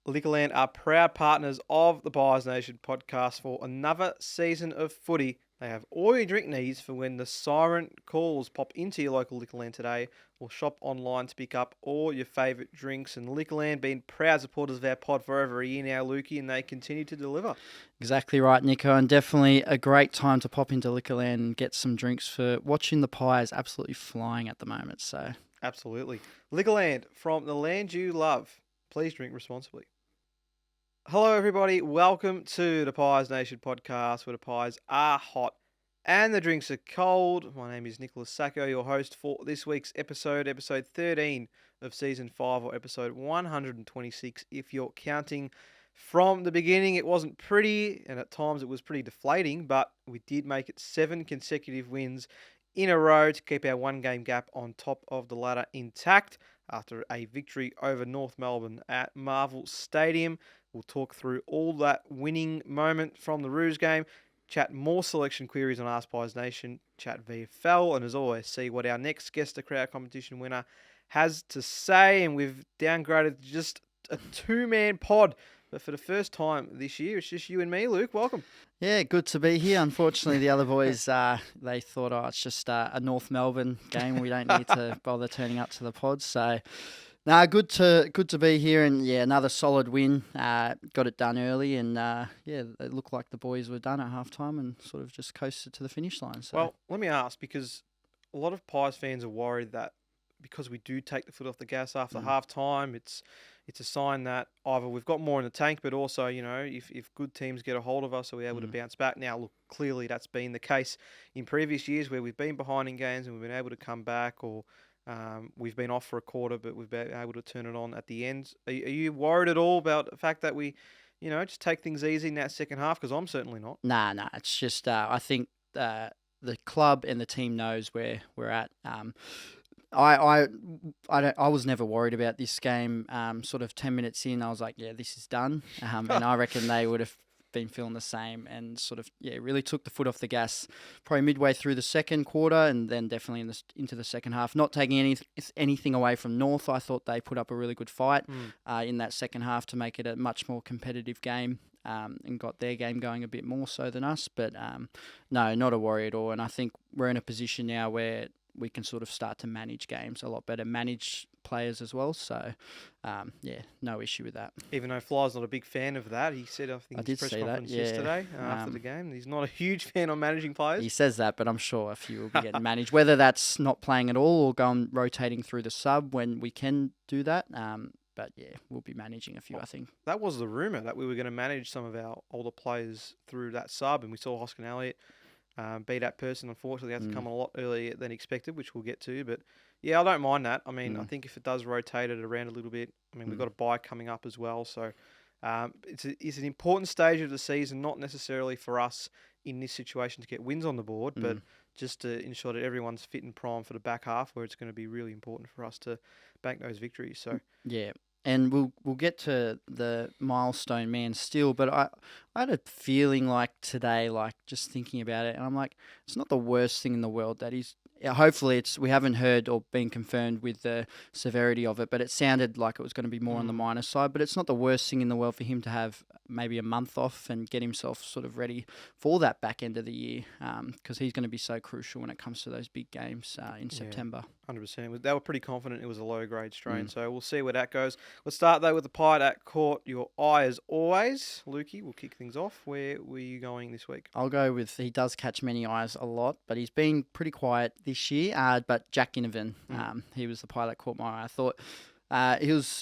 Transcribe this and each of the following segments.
Liquorland are proud partners of the AskPiesNation podcast for another season of footy. They have all your drink needs for when the siren calls. Pop into your local Liquorland today or shop online to pick up all your favourite drinks. And Liquorland being proud supporters of our pod for over a year now, Lukey, and they continue to deliver. Exactly right, Nico, and definitely a great time to pop into Liquorland and get some drinks for watching the Pies absolutely flying at the moment. So Absolutely. Liquorland, from the land you love. Please drink responsibly. Hello, everybody. Welcome to the AskPiesNation podcast, where the pies are hot and the drinks are cold. My name is Nicholas Sacco, your host for this week's episode 13 of season 5, or episode 126. If you're counting from the beginning, it wasn't pretty, and at times it was pretty deflating, but we did make it 7 consecutive wins in a row to keep our one-game gap on top of the ladder intact after a victory over North Melbourne at Marvel Stadium. We'll talk through all that winning moment from the Roos game, chat more selection queries on AskPiesNation, chat VFL, and as always, see what our next Guess the Crowd competition winner has to say. And we've downgraded to just a two-man pod. But for the first time this year, it's just you and me, Luke. Welcome. yeah, good to be here. Unfortunately, the other boys, they thought, it's just a North Melbourne game. We don't need to bother turning up to the pod. So, good to be here, and yeah, another solid win. Got it done early, and it looked like the boys were done at halftime and sort of just coasted to the finish line. So. Well, let me ask, because a lot of Pies fans are worried that because we do take the foot off the gas after halftime, it's a sign that either we've got more in the tank, but also, if good teams get a hold of us, are we able to bounce back? Now, look, clearly that's been the case in previous years where we've been behind in games and we've been able to come back, or we've been off for a quarter, but we've been able to turn it on at the end. Are you worried at all about the fact that we, just take things easy in that second half? Because I'm certainly not. Nah. It's just I think the club and the team knows where we're at. I was never worried about this game. Sort of 10 minutes in, I was like, yeah, this is done. And I reckon they would have been feeling the same, and sort of really took the foot off the gas probably midway through the second quarter, and then definitely into the second half. Not taking anything away from North, I thought they put up a really good fight in that second half to make it a much more competitive game. And got their game going a bit more so than us, but no, not a worry at all. And I think we're in a position now where we can sort of start to manage games a lot better, manage players as well. So, no issue with that. Even though Fly's not a big fan of that, he said, I think, in his press conference yesterday after the game, he's not a huge fan of managing players. He says that, but I'm sure a few will be getting managed, whether that's not playing at all or going rotating through the sub when we can do that. But yeah, we'll be managing a few, I think. That was the rumour, that we were going to manage some of our older players through that sub, and we saw Hoskin Elliott be that person. Unfortunately, had to come on a lot earlier than expected, which we'll get to. But yeah, I don't mind that. I mean, I think if it does rotate it around a little bit, I mean, we've got a bye coming up as well. So it's an important stage of the season, not necessarily for us in this situation to get wins on the board, but just to ensure that everyone's fit and primed for the back half, where it's going to be really important for us to bank those victories. So yeah. And we'll get to the milestone man still, but I had a feeling like today, like just thinking about it, and I'm like, it's not the worst thing in the world that he's. Hopefully, we haven't heard or been confirmed with the severity of it, but it sounded like it was going to be more on the minor side. But it's not the worst thing in the world for him to have maybe a month off and get himself sort of ready for that back end of the year, because he's going to be so crucial when it comes to those big games in September. 100%. They were pretty confident it was a low-grade strain, so we'll see where that goes. Let's start, though, with the Pied at court. Your eye, as always. Lukey, we'll kick things off. Where were you going this week? I'll go with, he does catch many eyes a lot, but he's been pretty quiet this year. But Jack Ginnivan, he was the Pied that caught my eye. I thought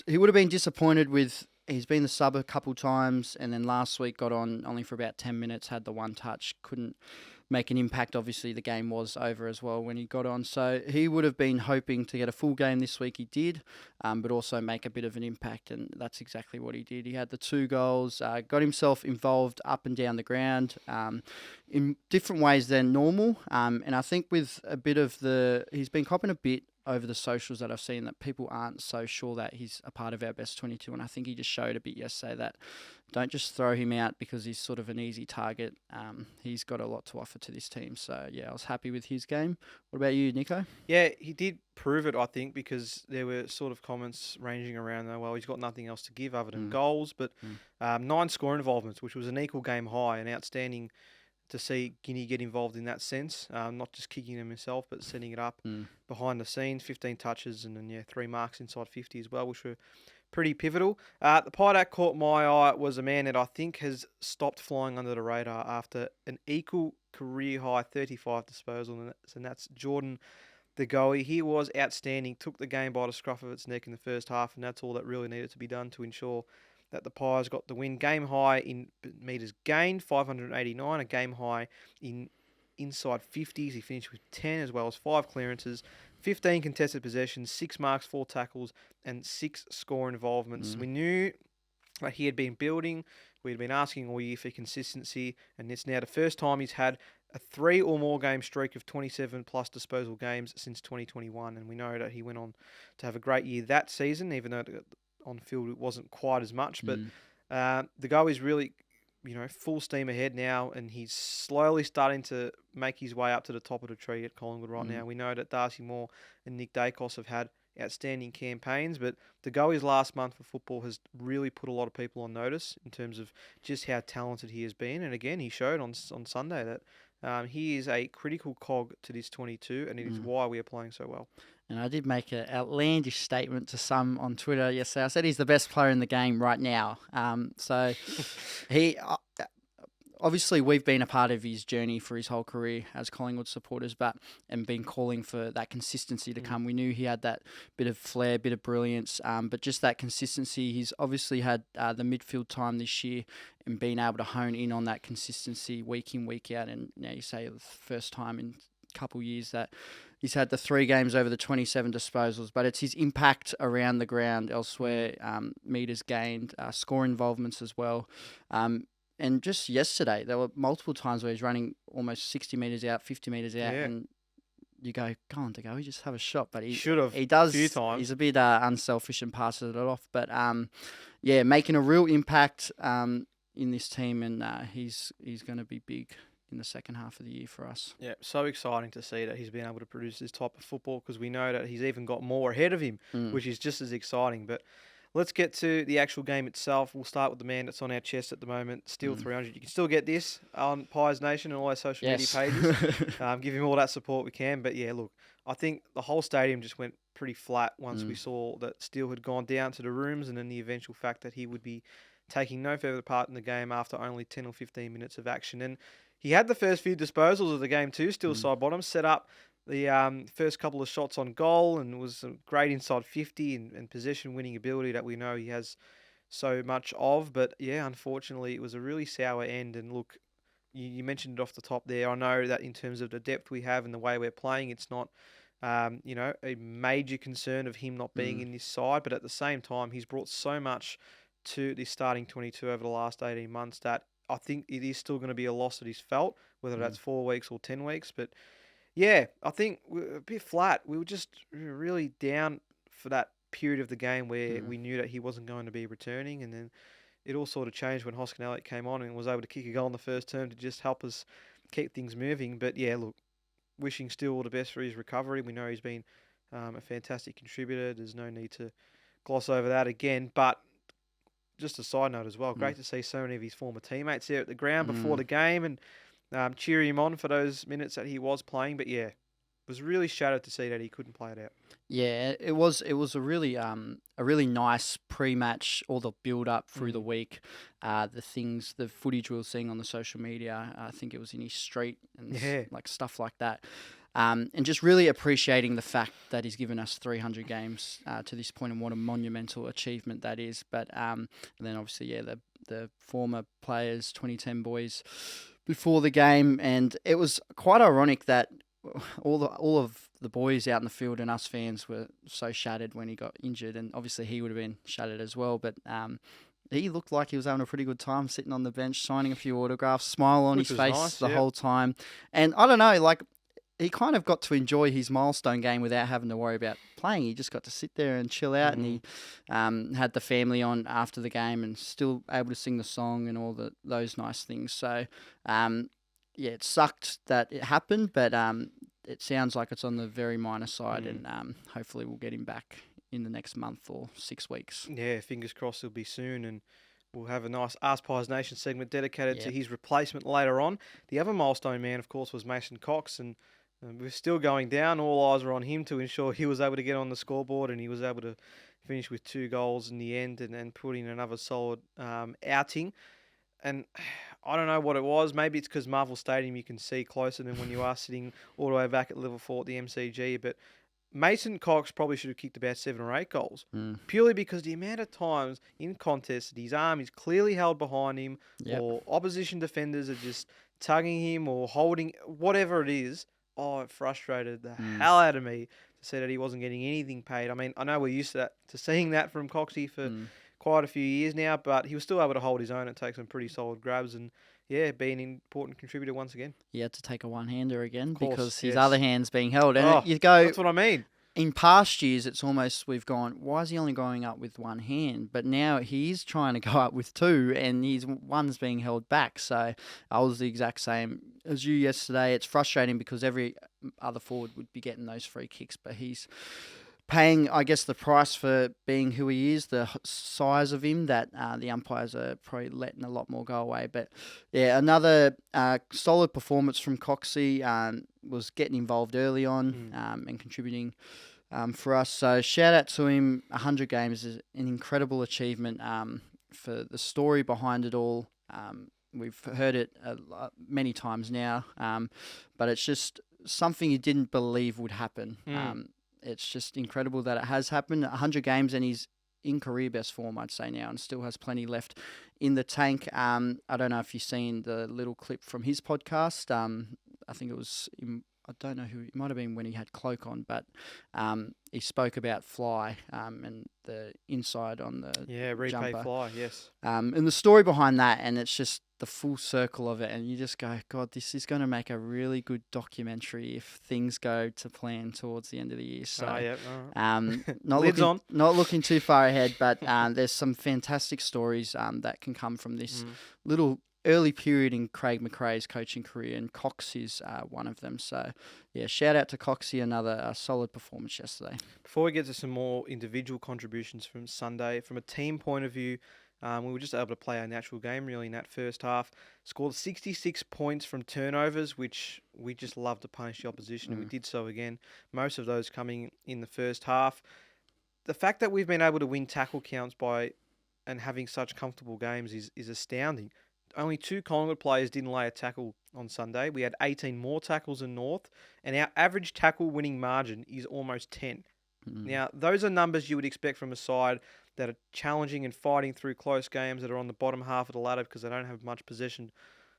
he would have been disappointed with. He's been the sub a couple times, and then last week got on only for about 10 minutes, had the one touch, couldn't make an impact. Obviously, the game was over as well when he got on. So he would have been hoping to get a full game this week. He did, but also make a bit of an impact, and that's exactly what he did. He had the 2 goals, got himself involved up and down the ground in different ways than normal. And I think with a bit of he's been copping a bit over the socials that I've seen that people aren't so sure that he's a part of our best 22, and I think he just showed a bit yesterday that don't just throw him out because he's sort of an easy target. He's got a lot to offer to this team. So, yeah, I was happy with his game. What about you, Nico? Yeah, he did prove it, I think, because there were sort of comments ranging around, well, he's got nothing else to give other than goals, but 9 score involvements, which was an equal game high, and outstanding to see Guinea get involved in that sense, not just kicking them himself, but setting it up behind the scenes, 15 touches and then 3 marks inside 50 as well, which were pretty pivotal. The player that caught my eye was a man that I think has stopped flying under the radar after an equal career high 35 disposals, and that's Jordan the goalie. He was outstanding, took the game by the scruff of its neck in the first half, and that's all that really needed to be done to ensure that the Pies got the win. Game high in metres gained, 589, a game high in inside 50s. He finished with 10 as well as 5 clearances, 15 contested possessions, 6 marks, 4 tackles, and 6 score involvements. We knew that he had been building. We'd been asking all year for consistency, and it's now the first time he's had a 3 or more game streak of 27 plus disposal games since 2021, and we know that he went on to have a great year that season, even though on field it wasn't quite as much. But the goal is really, full steam ahead now, and he's slowly starting to make his way up to the top of the tree at Collingwood right now. We know that Darcy Moore and Nick Dacos have had outstanding campaigns, but the goalie's last month for football has really put a lot of people on notice in terms of just how talented he has been. And again, he showed on Sunday that he is a critical cog to this 22, and it is why we are playing so well. And I did make an outlandish statement to some on Twitter yesterday. I said he's the best player in the game right now. So he obviously we've been a part of his journey for his whole career as Collingwood supporters, and been calling for that consistency to come. We knew he had that bit of flair, bit of brilliance, but just that consistency. He's obviously had the midfield time this year and been able to hone in on that consistency week in, week out. And now you say the first time in a couple years that he's had the 3 games over the 27 disposals, but it's his impact around the ground elsewhere, metres gained, score involvements as well. And just yesterday, there were multiple times where he's running almost 60 metres out, 50 metres out, and you go on, Degoe, just have a shot. But he should have. He does. A few times. He's a bit unselfish and passes it off. But making a real impact in this team, and he's going to be big in the second half of the year for us. Yeah, so exciting to see that he's been able to produce this type of football, because we know that he's even got more ahead of him, which is just as exciting. But let's get to the actual game itself. We'll start with the man that's on our chest at the moment, Steel 300. You can still get this on Pies Nation and all our social media pages. Give him all that support we can. But yeah, look, I think the whole stadium just went pretty flat once we saw that Steel had gone down to the rooms, and then the eventual fact that he would be taking no further part in the game after only 10 or 15 minutes of action. And he had the first few disposals of the game too, Steel side bottom, set up the first couple of shots on goal, and was great inside 50 and possession winning ability that we know he has so much of. But yeah, unfortunately, it was a really sour end. And look, you mentioned it off the top there. I know that in terms of the depth we have and the way we're playing, it's not a major concern of him not being in this side. But at the same time, he's brought so much to this starting 22 over the last 18 months that I think it is still going to be a loss that he's felt, whether that's 4 weeks or 10 weeks. But yeah, I think we're a bit flat. We were just really down for that period of the game where we knew that he wasn't going to be returning. And then it all sort of changed when Hoskin Elliott came on and was able to kick a goal in the first term to just help us keep things moving. But yeah, look, wishing Steele all the best for his recovery. We know he's been a fantastic contributor. There's no need to gloss over that again. But just a side note as well, great to see so many of his former teammates there at the ground before the game and cheer him on for those minutes that he was playing. But yeah, was really shattered to see that he couldn't play it out. Yeah, it was a really nice pre-match, all the build up through the week, the footage we were seeing on the social media. I think it was in his street and like stuff like that. And just really appreciating the fact that he's given us 300 games to this point, and what a monumental achievement that is. But and then obviously, the former players, 2010 boys, before the game, and it was quite ironic that all of the boys out in the field and us fans were so shattered when he got injured, and obviously he would have been shattered as well. But he looked like he was having a pretty good time sitting on the bench, signing a few autographs, smile on his face the whole time. And I don't know, like, he kind of got to enjoy his milestone game without having to worry about playing. He just got to sit there and chill out, and he had the family on after the game and still able to sing the song and all those nice things. So, yeah, it sucked that it happened, but it sounds like it's on the very minor side, and hopefully we'll get him back in the next month or 6 weeks. Yeah, fingers crossed it'll be soon, and we'll have a nice AskPiesNation segment dedicated to his replacement later on. The other milestone man, of course, was Mason Cox, and we're still going down. All eyes are on him to ensure he was able to get on the scoreboard, and he was able to finish with 2 goals in the end and put in another solid outing. And I don't know what it was. Maybe it's because Marvel Stadium you can see closer than when you are sitting all the way back at level 4 at the MCG. But Mason Cox probably should have kicked about 7 or 8 goals, purely because the amount of times in contests that his arm is clearly held behind him, or opposition defenders are just tugging him or holding, whatever it is. Oh, it frustrated the hell out of me to see that he wasn't getting anything paid. I mean, I know we're used to seeing that from Coxie for quite a few years now, but he was still able to hold his own and take some pretty solid grabs, and be an important contributor once again. He had to take a one-hander again Course, because his other hand's being held. And you go, that's what I mean. In past years, it's almost we've gone, why is he only going up with one hand? But now he's trying to go up with 2, and his one's being held back. So I was the exact same as you yesterday. It's frustrating because every other forward would be getting those free kicks, but he's paying, I guess, the price for being who he is, the size of him, that the umpires are probably letting a lot more go away. But, yeah, another solid performance from Coxie. Was getting involved early on and contributing for us. So, shout out to him. 100 games is an incredible achievement for the story behind it all. We've heard it many times now, but it's just something you didn't believe would happen. It's just incredible that it has happened. 100 games, and he's in career best form, I'd say now, and still has plenty left in the tank. I don't know if you've seen the little clip from his podcast. I think it was, I don't know who, it might have been when he had Cloak on, but he spoke about Fly and the inside on the repay jumper. Fly, yes. And the story behind that, and it's just the full circle of it, and you just go, God, this is going to make a really good documentary if things go to plan towards the end of the year. So, not looking too far ahead, but there's some fantastic stories that can come from this little early period in Craig McRae's coaching career, and Cox is one of them. So, yeah, shout out to Coxie, another solid performance yesterday. Before we get to some more individual contributions from Sunday, from a team point of view, we were just able to play our natural game really in that first half. Scored 66 points from turnovers, which we just love to punish the opposition, and we did so again. Most of those coming in the first half. The fact that we've been able to win tackle counts and having such comfortable games is astounding. Only 2 Collingwood players didn't lay a tackle on Sunday. We had 18 more tackles than North, and our average tackle winning margin is almost 10. Now, those are numbers you would expect from a side that are challenging and fighting through close games, that are on the bottom half of the ladder because they don't have much possession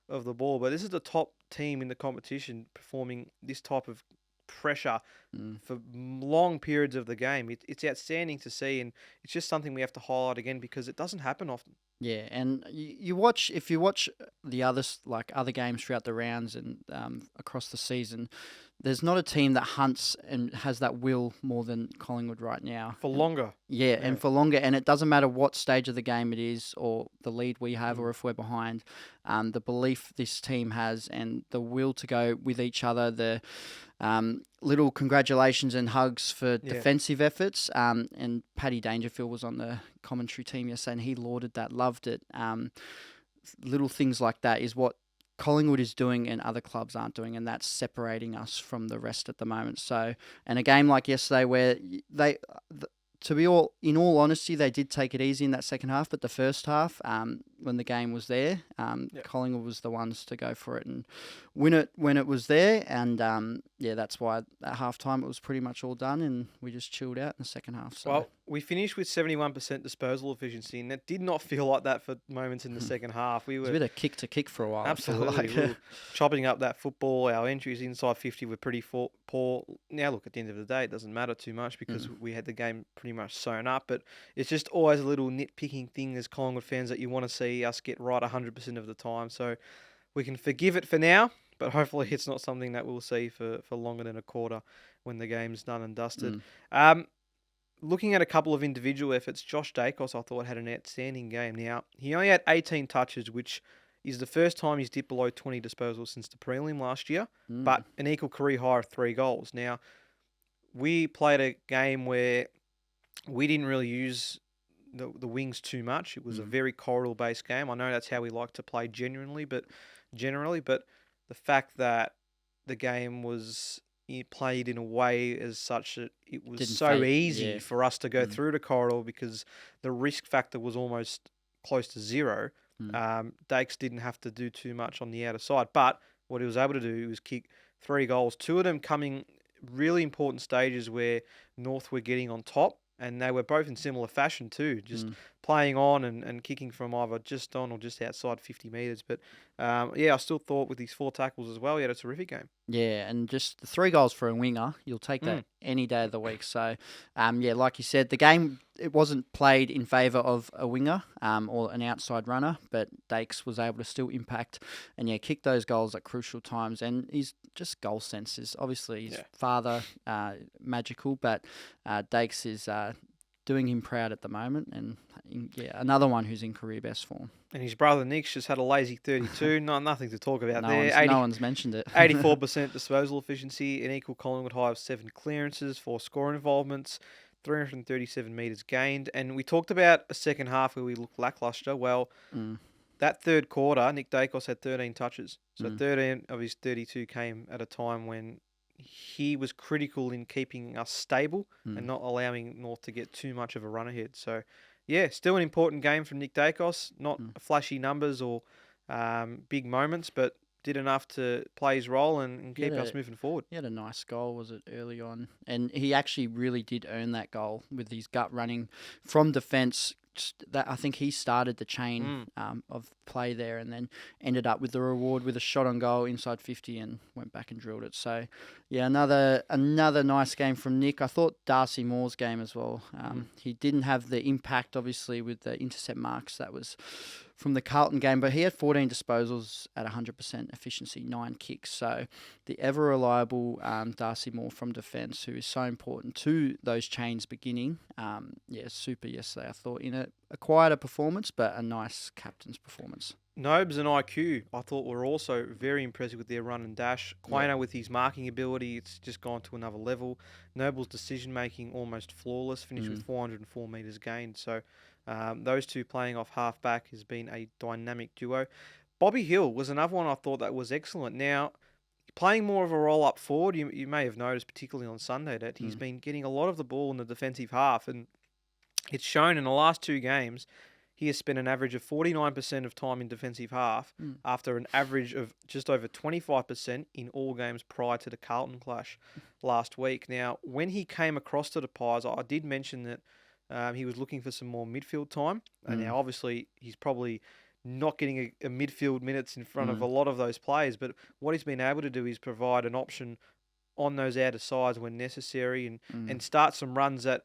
of the ball. But this is the top team in the competition performing this type of pressure for long periods of the game. It's outstanding to see, and it's just something we have to highlight again because it doesn't happen often. Yeah, and if you watch the other games throughout the rounds and across the season, there's not a team that hunts and has that will more than Collingwood right now. For longer. Yeah, and for longer. And it doesn't matter what stage of the game it is or the lead we have or if we're behind. The belief this team has and the will to go with each other, the little congratulations and hugs for defensive efforts. And Paddy Dangerfield was on the commentary team yesterday and he lauded that, loved it. Little things like that is what Collingwood is doing and other clubs aren't doing, and that's separating us from the rest at the moment. So, and a game like yesterday where in all honesty, they did take it easy in that second half, but the first half, when the game was there, Collingwood was the ones to go for it and win it when it was there. And that's why at halftime it was pretty much all done, and we just chilled out in the second half. So. Well, we finished with 71% disposal efficiency, and it did not feel like that for moments in the second half. It was a bit of kick to kick for a while. Absolutely. We were chopping up that football. Our entries inside 50 were pretty poor. Now, look, at the end of the day, it doesn't matter too much because we had the game pretty much sewn up, but it's just always a little nitpicking thing as Collingwood fans that you want to see us get right 100% of the time. So we can forgive it for now. but hopefully it's not something that we'll see for longer than a quarter when the game's done and dusted. Looking at a couple of individual efforts, Josh Dacos I thought had an outstanding game. Now, he only had 18 touches, which is the first time he's dipped below 20 disposals since the prelim last year, but an equal career high of 3 goals. Now, we played a game where we didn't really use the wings too much. It was a very corridor-based game. I know that's how we like to play generally, but the fact that the game was played in a way as such that it was easy for us to go through the corridor because the risk factor was almost close to zero. Dakes didn't have to do too much on the outer side, but what he was able to do was kick 3 goals, 2 of them coming really important stages where North were getting on top, and they were both in similar fashion too, just playing on and kicking from either just on or just outside 50 metres. But I still thought with these 4 tackles as well, he had a terrific game. Yeah, and just the 3 goals for a winger, you'll take that any day of the week. So, like you said, the game, it wasn't played in favour of a winger or an outside runner, but Dakes was able to still impact and, kick those goals at crucial times. And his just goal sense is obviously his father, magical, but Dakes is doing him proud at the moment, and another one who's in career best form. And his brother Nick's just had a lazy 32. Nothing to talk about there. No one's mentioned it. 84% disposal efficiency, an equal Collingwood high of 7 clearances, 4 score involvements, 337 metres gained. And we talked about a second half where we looked lacklustre. Well, that third quarter, Nick Dacos had 13 touches. So 13 of his 32 came at a time when he was critical in keeping us stable and not allowing North to get too much of a run ahead. So, still an important game from Nick Dacos. Not flashy numbers or big moments, but did enough to play his role and keep us moving forward. He had a nice goal, was it, early on? And he actually really did earn that goal with his gut running from defence. That I think he started the chain of play there, and then ended up with the reward with a shot on goal inside 50 and went back and drilled it. So, another nice game from Nick. I thought Darcy Moore's game as well. He didn't have the impact, obviously, with the intercept marks that was from the Carlton game, but he had 14 disposals at 100% efficiency, 9 kicks. So the ever-reliable Darcy Moore from defence, who is so important to those chains beginning, super yesterday, I thought, in a quieter performance, but a nice captain's performance. Nobes and IQ, I thought, were also very impressive with their run and dash. Quainer with his marking ability, it's just gone to another level. Noble's decision-making almost flawless, finished with 404 metres gained. So those two playing off half-back has been a dynamic duo. Bobby Hill was another one I thought that was excellent. Now, playing more of a roll-up forward, you may have noticed, particularly on Sunday, that he's been getting a lot of the ball in the defensive half, and it's shown in the last 2 games. He has spent an average of 49% of time in defensive half after an average of just over 25% in all games prior to the Carlton clash last week. Now, when he came across to the Pies, I did mention that he was looking for some more midfield time. And now, obviously, he's probably not getting a midfield minutes in front of a lot of those players. But what he's been able to do is provide an option on those outer sides when necessary and start some runs that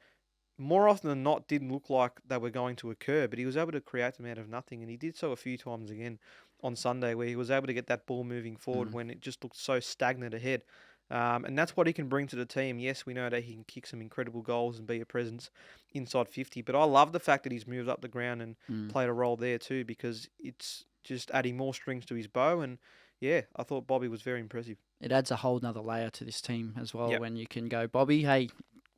more often than not didn't look like they were going to occur, but he was able to create them out of nothing, and he did so a few times again on Sunday where he was able to get that ball moving forward when it just looked so stagnant ahead. And that's what he can bring to the team. Yes, we know that he can kick some incredible goals and be a presence inside 50, but I love the fact that he's moved up the ground and played a role there too, because it's just adding more strings to his bow. And I thought Bobby was very impressive. It adds a whole nother layer to this team as well when you can go, Bobby, hey,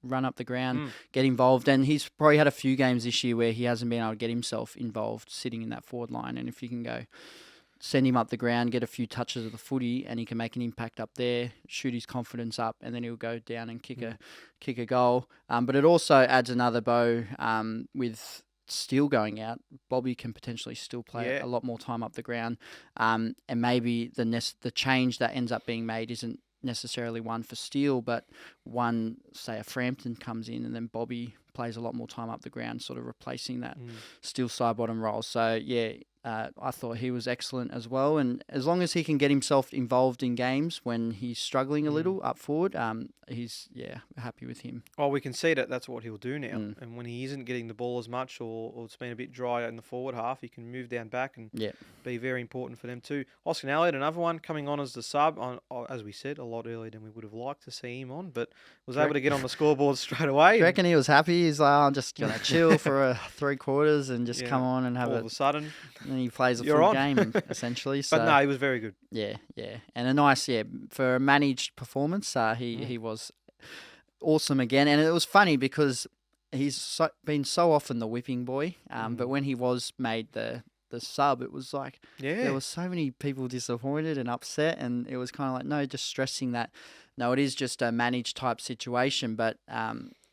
run up the ground, get involved. And he's probably had a few games this year where he hasn't been able to get himself involved sitting in that forward line. And if you can go send him up the ground, get a few touches of the footy, and he can make an impact up there, shoot his confidence up, and then he'll go down and kick a goal. But it also adds another bow with Steele going out. Bobby can potentially still play a lot more time up the ground. And maybe the change that ends up being made isn't necessarily one for Steele, but one, say, a Frampton comes in and then Bobby plays a lot more time up the ground, sort of replacing that Steele side bottom role. So, I thought he was excellent as well. And as long as he can get himself involved in games when he's struggling a little up forward, he's happy with him. Well, we can see that that's what he'll do now. Mm. And when he isn't getting the ball as much or it's been a bit dry in the forward half, he can move down back and be very important for them too. Oscar Elliott, another one, coming on as the sub, as we said, a lot earlier than we would have liked to see him on, but was able to get on the scoreboard straight away. Do you reckon he was happy? He's like, I'm just going to chill for 3 quarters and just come on and have all of a sudden. And he plays a full game, essentially. So, but no, he was very good. Yeah. And a nice, for a managed performance, he was awesome again. And it was funny because he's been so often the whipping boy, but when he was made the sub, it was like there were so many people disappointed and upset, and it was kind of like, no, just stressing that, no, it is just a managed type situation, but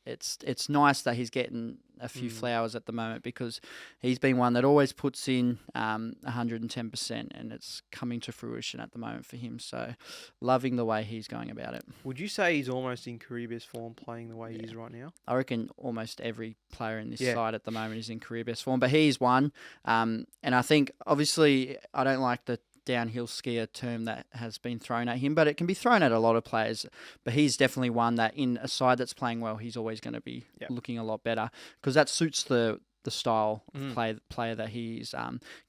it's nice that he's getting a few flowers at the moment because he's been one that always puts in 110%, and it's coming to fruition at the moment for him. So loving the way he's going about it. Would you say he's almost in career best form playing the way he is right now? I reckon almost every player in this side at the moment is in career best form, but he's one. And I think, obviously, I don't like the downhill skier term that has been thrown at him, but it can be thrown at a lot of players. But he's definitely one that in a side that's playing well, he's always going to be looking a lot better because that suits the style of player that he's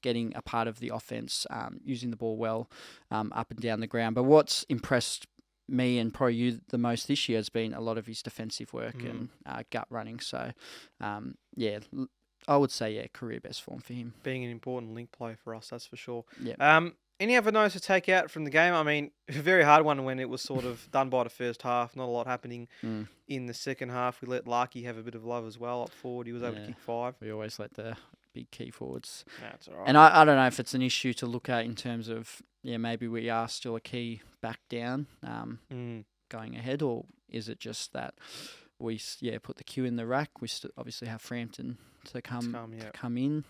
getting a part of the offense, using the ball well up and down the ground. But what's impressed me and probably you the most this year has been a lot of his defensive work and gut running. So, I would say, career best form for him. Being an important link player for us, that's for sure. Yeah. Any other notes to take out from the game? I mean, a very hard one when it was sort of done by the first half. Not a lot happening in the second half. We let Larky have a bit of love as well up forward. He was able to kick 5. We always let the big key forwards. That's all right. And I don't know if it's an issue to look at in terms of, maybe we are still a key back down going ahead, or is it just that we put the queue in the rack? We obviously have Frampton to come in.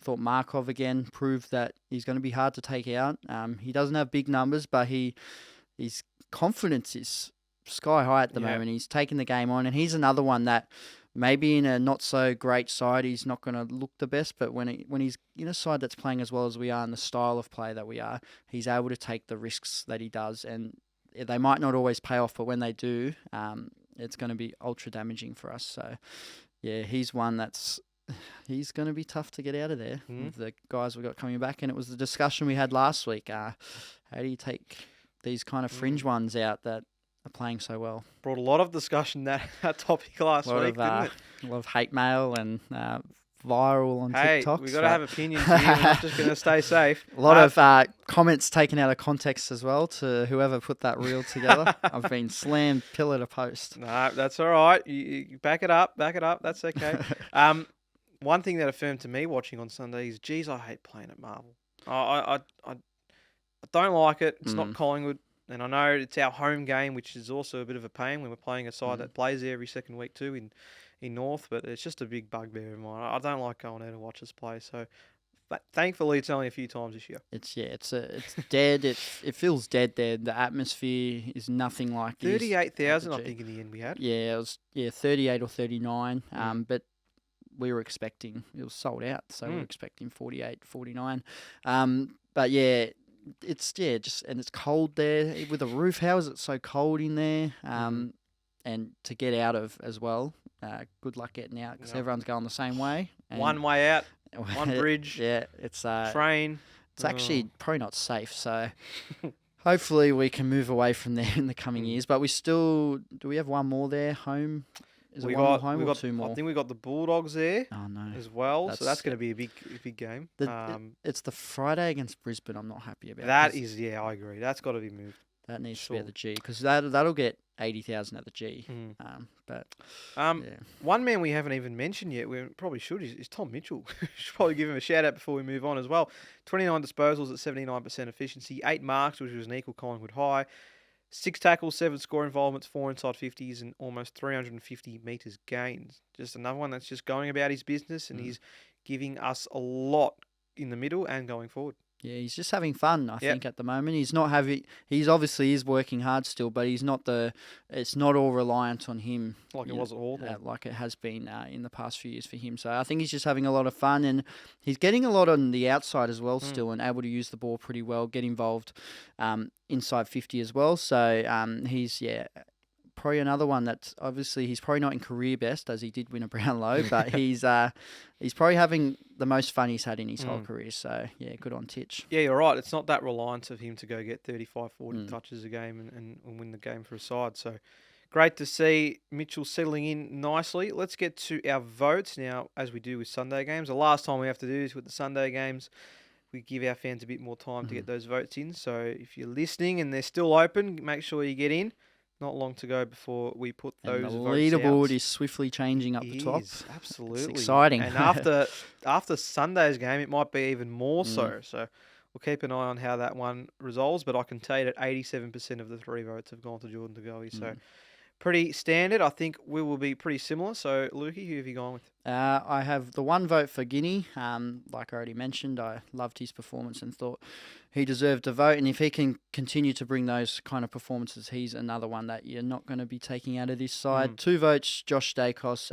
Thought Markov again proved that he's going to be hard to take out. He doesn't have big numbers, but his confidence is sky high at the moment. He's taking the game on, and he's another one that maybe in a not so great side he's not going to look the best, but when he's in a side that's playing as well as we are and the style of play that we are, he's able to take the risks that he does, and they might not always pay off, but when they do, it's going to be ultra damaging for us. So, he's one he's going to be tough to get out of there with the guys we got coming back. And it was the discussion we had last week. How do you take these kind of fringe ones out that are playing so well? Brought a lot of discussion that topic last week, didn't it? A lot of hate mail and viral on TikTok. We've got to have opinions here. We're not just going to stay safe. A lot of comments taken out of context as well to whoever put that reel together. I've been slammed pillar to post. No, that's all right. You back it up. That's okay. One thing that affirmed to me watching on Sunday is, geez, I hate playing at Marvel. I don't like it. It's not Collingwood. And I know it's our home game, which is also a bit of a pain when we're playing a side that plays there every second week too in North. But it's just a big bugbear of mine. I don't like going out and watch us play. So thankfully, it's only a few times this year. It's dead. It feels dead there. The atmosphere is nothing like 38,000, I think, in the end we had. Yeah, it was 38 or 39. But we were expecting, it was sold out, so we were expecting 48, 49. But it's and it's cold there with a roof. How is it so cold in there? And to get out of as well. Good luck getting out because everyone's going the same way. One way out, one bridge. It's train. It's actually probably not safe. So hopefully we can move away from there in the coming years. But do we have one more there home? Is it one more home or two more? I think we got the Bulldogs there as well. So that's going to be a big game. It's the Friday against Brisbane I'm not happy about. That is, I agree. That's got to be moved. That needs to be at the G because that'll get 80,000 at the G. One man we haven't even mentioned yet, we probably should, is Tom Mitchell. Should probably give him a shout out before we move on as well. 29 disposals at 79% efficiency, 8 marks, which was an equal Collingwood high. 6 tackles, 7 score involvements, 4 inside 50s, and almost 350 metres gains. Just another one that's just going about his business, and he's giving us a lot in the middle and going forward. Yeah, he's just having fun, I Yep. think, at the moment. He's obviously is working hard still, but it's not all reliant on him. Like it was at Hawthorn. Like it has been in the past few years for him. So I think he's just having a lot of fun, and he's getting a lot on the outside as well still, and able to use the ball pretty well, get involved inside 50 as well. So he's, probably another one that's obviously he's probably not in career best as he did win a Brownlow, but he's probably having the most fun he's had in his whole career. So yeah, good on Titch. Yeah, you're right. It's not that reliant of him to go get 35, 40 touches a game and win the game for a side. So great to see Mitchell settling in nicely. Let's get to our votes now, as we do with Sunday games. The last time we have to do this with the Sunday games, we give our fans a bit more time to get those votes in. So if you're listening and they're still open, make sure you get in. Not long to go before we put those And the votes leaderboard out. is swiftly changing up the top. Absolutely. It's exciting. And after Sunday's game, it might be even more so. So we'll keep an eye on how that one resolves. But I can tell you that 87% of the 3 votes have gone to Jordan De Goey. So pretty standard. I think we will be pretty similar. So, Lukey, who have you gone with? I have the one vote for Guinea. Like I already mentioned, I loved his performance and thought he deserved a vote. And if he can continue to bring those kind of performances, he's another one that you're not going to be taking out of this side. 2 votes, Josh Dacos.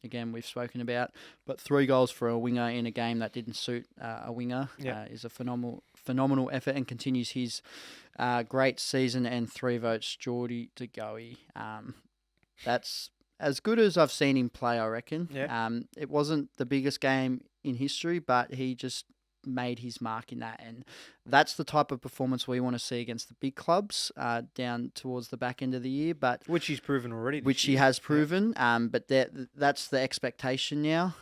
Again, we've spoken about, but 3 goals for a winger in a game that didn't suit a winger is a phenomenal effort, and continues his great season. And 3 votes, Geordie De Goey. That's as good as I've seen him play, I reckon. Yeah. It wasn't the biggest game in history, but he just made his mark in that. And that's the type of performance we want to see against the big clubs down towards the back end of the year. But Which he's proven already. He has proven. But that's the expectation now.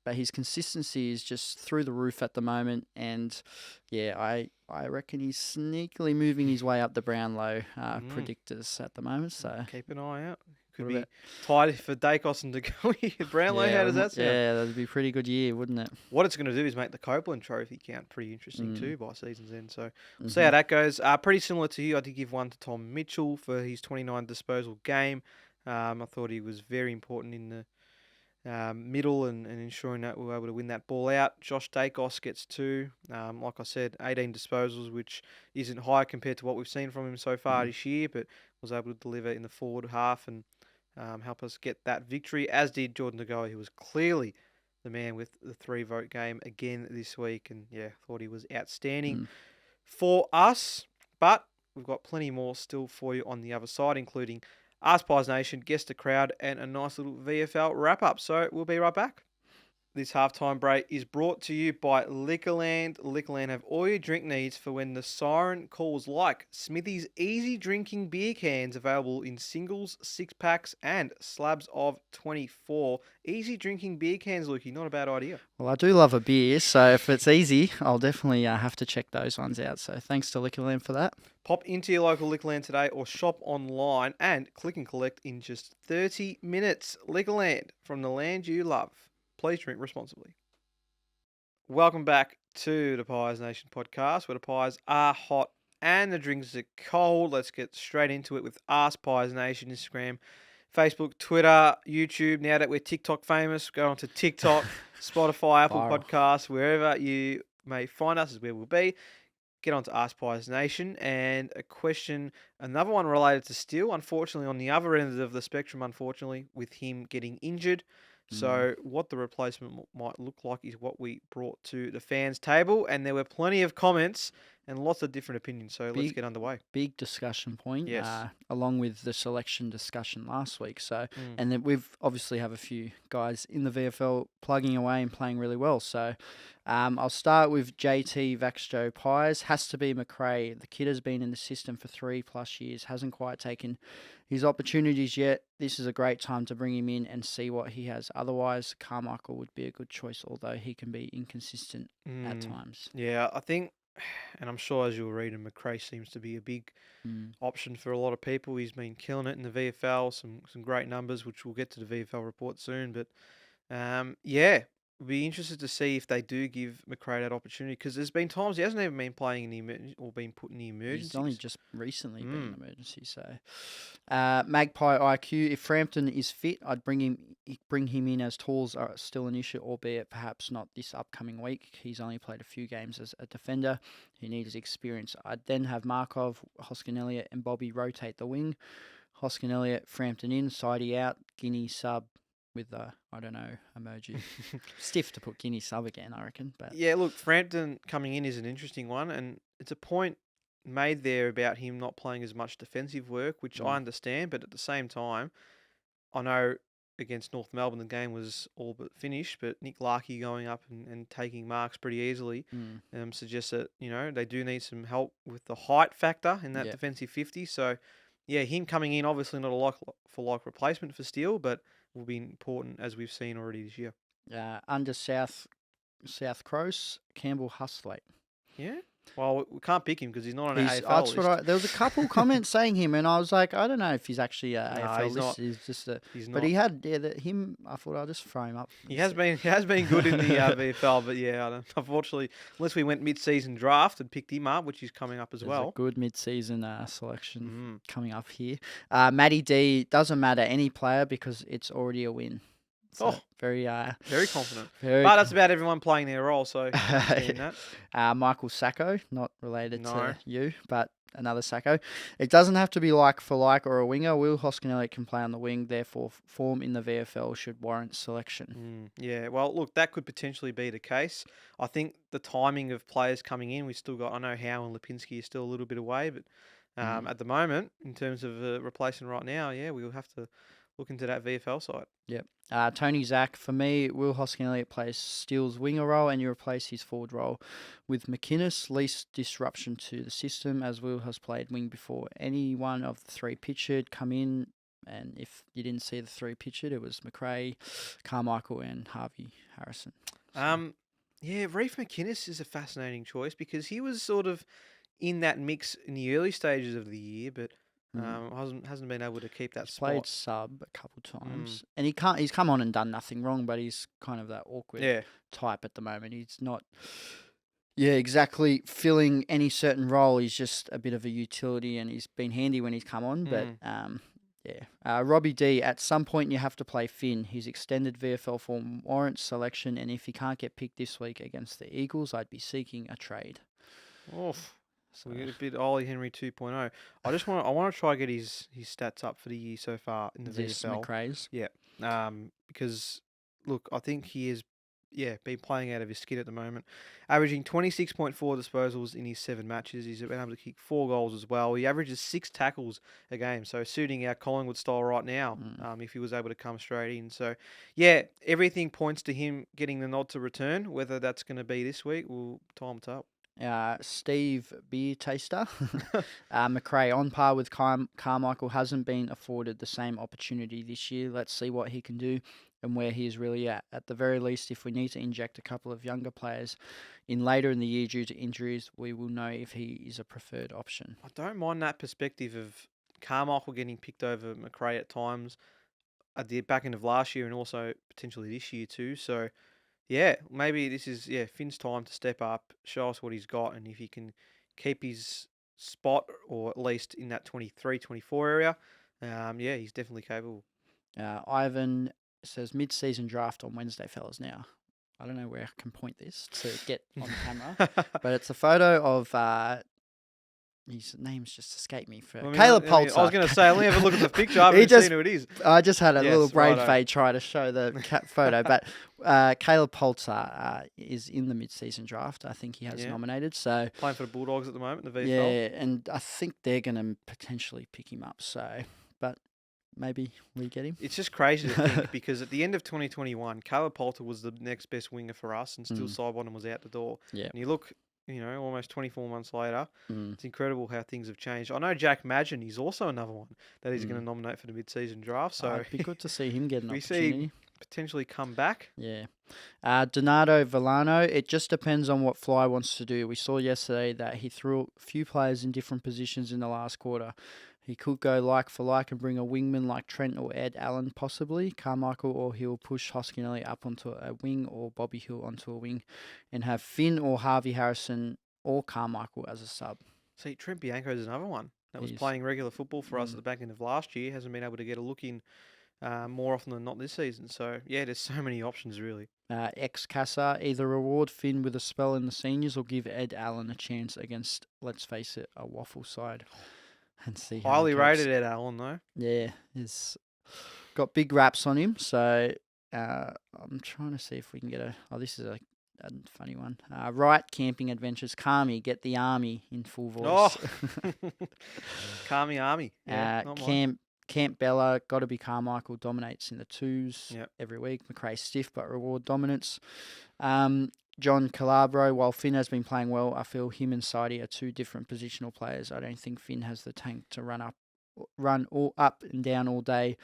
But his consistency is just through the roof at the moment. And yeah, I reckon he's sneakily moving his way up the Brownlow predictors at the moment. So keep an eye out. Could be tight for Dacos and De Goey at Brownlow. How does that sound? Yeah, that'd be a pretty good year, wouldn't it? What it's going to do is make the Copeland Trophy count pretty interesting too by season's end. So we'll see how that goes. Pretty similar to you. I did give one to Tom Mitchell for his 29 disposal game. I thought he was very important in the middle and ensuring that we were able to win that ball out. Josh Dacos gets 2. Like I said, 18 disposals, which isn't high compared to what we've seen from him so far this year, but was able to deliver in the forward half and help us get that victory, as did Jordan De Goey, who was clearly the man with the 3-vote game again this week. And yeah, thought he was outstanding for us. But we've got plenty more still for you on the other side, including AskPiesNation, Guess the Crowd, and a nice little VFL wrap-up. So we'll be right back. This halftime break is brought to you by Liquorland. Liquorland have all your drink needs for when the siren calls, like Smithy's easy drinking beer cans, available in singles, 6-packs, and slabs of 24. Easy drinking beer cans, Lukey, not a bad idea. Well, I do love a beer, so if it's easy, I'll definitely have to check those ones out. So thanks to Liquorland for that. Pop into your local Liquorland today or shop online and click and collect in just 30 minutes. Liquorland, from the land you love. Please drink responsibly. Welcome back to the Pies Nation podcast, where the pies are hot and the drinks are cold. Let's get straight into it with Ask Pies Nation, Instagram, Facebook, Twitter, YouTube. Now that we're TikTok famous, go on to TikTok, Spotify, Apple Podcasts, wherever you may find us is where we'll be. Get on to Ask Pies Nation, and a question, another one related to Steele, unfortunately on the other end of the spectrum, with him getting injured. So what the replacement might look like is what we brought to the fans' table, and there were plenty of comments and lots of different opinions. So let's get underway. Big discussion point, yes. Along with the selection discussion last week. So, and then we've obviously have a few guys in the VFL plugging away and playing really well. So, I'll start with JT Vaxjo Pies. Has to be McRae. The kid has been in the system for 3+ years, hasn't quite taken his opportunities yet. This is a great time to bring him in and see what he has. Otherwise, Carmichael would be a good choice, although he can be inconsistent at times. Yeah, I think, and I'm sure as you'll read, McRae seems to be a big option for a lot of people. He's been killing it in the VFL, some great numbers, which we'll get to the VFL report soon. But yeah, be interested to see if they do give McRae that opportunity, because there's been times he hasn't even been playing in the or been put in the He's only emergencies. just recently been an emergency. So, Magpie IQ. If Frampton is fit, I'd bring him in as tools are still an issue, albeit perhaps not this upcoming week. He's only played a few games as a defender. He needs experience. I'd then have Markov, Hoskin Elliott, and Bobby rotate the wing. Hoskin Elliott, Frampton in, Sidey out, Guinea sub with the, I don't know, emoji. Stiff to put Guinea sub again, I reckon. But Yeah, look, Frampton coming in is an interesting one, and it's a point made there about him not playing as much defensive work, which I understand, but at the same time, I know against North Melbourne the game was all but finished, but Nick Larkey going up and taking marks pretty easily suggests that, they do need some help with the height factor in that Yep. defensive 50. So, yeah, him coming in, obviously not a like replacement for Steele, but will be important as we've seen already this year. under South Cross, Campbell Hustlate. Yeah. Well, we can't pick him because he's not on an AFL That's list. what there was a couple comments saying him, and I was like, I don't know if he's actually a AFL he's list. not. He's just a. He's But not. he had him. I thought I'll just throw him up. He has been good in the VFL, but yeah, unfortunately, unless we went mid-season draft and picked him up, which is coming up as There's well. a good mid-season selection coming up here. Matty D, doesn't matter any player because it's already a win. So very confident. Very but that's about everyone playing their role, so that. Michael Sacco, not related No. to you, but another Sacco. It doesn't have to be like for like or a winger. Will Hoskin Elliott can play on the wing, therefore form in the VFL should warrant selection. Yeah, well, look, that could potentially be the case. I think the timing of players coming in, we've still got, I know Howe and Lipinski are still a little bit away, but at the moment, in terms of replacing right now, yeah, we'll have to look into that VFL side. Yep. Tony Zach, for me, Will Hoskin Elliott plays Steele's winger role and you replace his forward role with McInnes, least disruption to the system as Will has played wing before. Any one of the three pictured come in, and if you didn't see the three pictured, it was McRae, Carmichael and Harvey Harrison. So. Yeah, Reef McInnes is a fascinating choice because he was sort of in that mix in the early stages of the year, but hasn't been able to keep that spot. Played sub a couple times, and he's come on and done nothing wrong, but he's kind of that awkward type at the moment. He's not, exactly filling any certain role. He's just a bit of a utility, and he's been handy when he's come on. But Robbie D, at some point you have to play Finn. His extended VFL form warrants selection, and if he can't get picked this week against the Eagles, I'd be seeking a trade. Oof. So we get a bit Ollie Henry 2.0. I want to try to get his stats up for the year so far in the VFL. McRae's? Yeah. Because look, I think he has been playing out of his skin at the moment. Averaging 26.4 disposals in his 7 matches. He's been able to kick 4 goals as well. He averages 6 tackles a game, so suiting our Collingwood style right now, if he was able to come straight in. So, yeah, everything points to him getting the nod to return. Whether that's going to be this week, time will tell. Steve Beer Taster. McRae on par with Carmichael hasn't been afforded the same opportunity this year. Let's see what he can do and where he is really at. At the very least, if we need to inject a couple of younger players in later in the year due to injuries, we will know if he is a preferred option. I don't mind that perspective of Carmichael getting picked over McRae at times at the back end of last year and also potentially this year too. So, yeah, maybe this is Finn's time to step up, show us what he's got, and if he can keep his spot or at least in that 23, 24 area, he's definitely capable. Ivan says mid-season draft on Wednesday, fellas. Now, I don't know where I can point this to get on camera, but it's a photo of his name's just escaped me. Caleb Poulter. I was going to say, let me have a look at the picture. I haven't seen who it is. I just had a little brain fade try to show the photo. But Caleb Poulter is in the mid-season draft. I think he has nominated. So playing for the Bulldogs at the moment, the VFL. Yeah, and I think they're going to potentially pick him up. So, but maybe we get him. It's just crazy to think because at the end of 2021, Caleb Poulter was the next best winger for us and still Sidebottom was out the door. Yeah. And you look... almost 24 months later, it's incredible how things have changed. I know Jack Madgen is also another one that he's going to nominate for the mid-season draft. So it'd be good to see him get an opportunity. See potentially come back. Yeah. Donato Villano, it just depends on what Fly wants to do. We saw yesterday that he threw a few players in different positions in the last quarter. He could go like for like and bring a wingman like Trent or Ed Allen possibly, Carmichael, or he'll push Hoskinelli up onto a wing or Bobby Hill onto a wing and have Finn or Harvey Harrison or Carmichael as a sub. See, Trent Bianco is another one that was He's- playing regular football for us at the back end of last year. Hasn't been able to get a look in more often than not this season. So, yeah, there's so many options, really. Ex-Casa, either reward Finn with a spell in the seniors or give Ed Allen a chance against, let's face it, a waffle side. And see how Highly he rated copes. Ed Allen, though. Yeah, he's got big raps on him. So I'm trying to see if we can get a... Oh, this is a funny one. Right, Camping Adventures. Kami, get the army in full voice. Oh, Kami Army. Yeah, not mine. Camp Bella, got to be Carmichael, dominates in the twos Yep. every week. McRae stiff, but reward dominance. John Calabro, while Finn has been playing well, I feel him and Sidey are two different positional players. I don't think Finn has the tank to run all up and down all day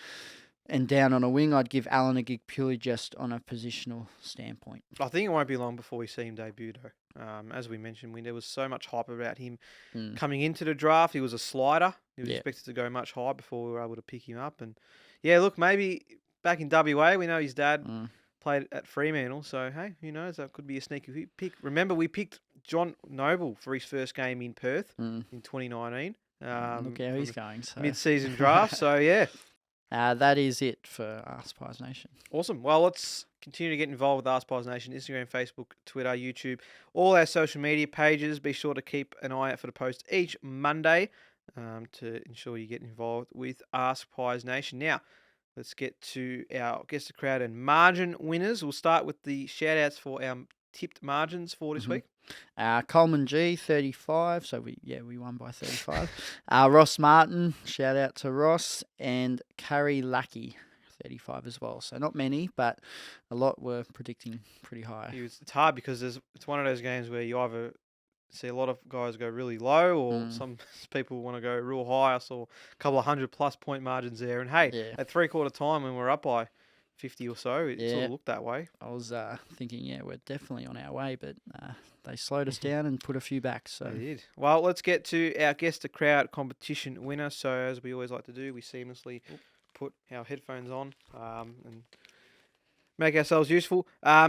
and down on a wing. I'd give Allen a gig purely just on a positional standpoint. I think it won't be long before we see him debut, though. As we mentioned, there was so much hype about him coming into the draft. He was a slider. He was expected to go much higher before we were able to pick him up. And, yeah, look, maybe back in WA, we know his dad played at Fremantle. So, hey, who knows? That could be a sneaky pick. Remember, we picked John Noble for his first game in Perth in 2019. Look how he's going. So. Mid-season draft. So, yeah. That is it for AskPiesNation. Awesome. Well, let's continue to get involved with AskPiesNation, Instagram, Facebook, Twitter, YouTube, all our social media pages. Be sure to keep an eye out for the post each Monday to ensure you get involved with AskPiesNation. Now, let's get to our Guess the Crowd and margin winners. We'll start with the shout-outs for our tipped margins for this week. Coleman G, 35. So, we won by 35. Ross Martin, shout out to Ross. And Carrie Lucky, 35 as well. So, not many, but a lot were predicting pretty high. It's hard because it's one of those games where you either see a lot of guys go really low or some people want to go real high. I saw a couple of 100-plus point margins there. And, hey, at three-quarter time when we're up by 50 or so, it sort of looked that way. I was thinking, we're definitely on our way, but they slowed us down and put a few back. So they did. Well, let's get to our Guess the Crowd competition winner. So, as we always like to do, we seamlessly put our headphones on and make ourselves useful.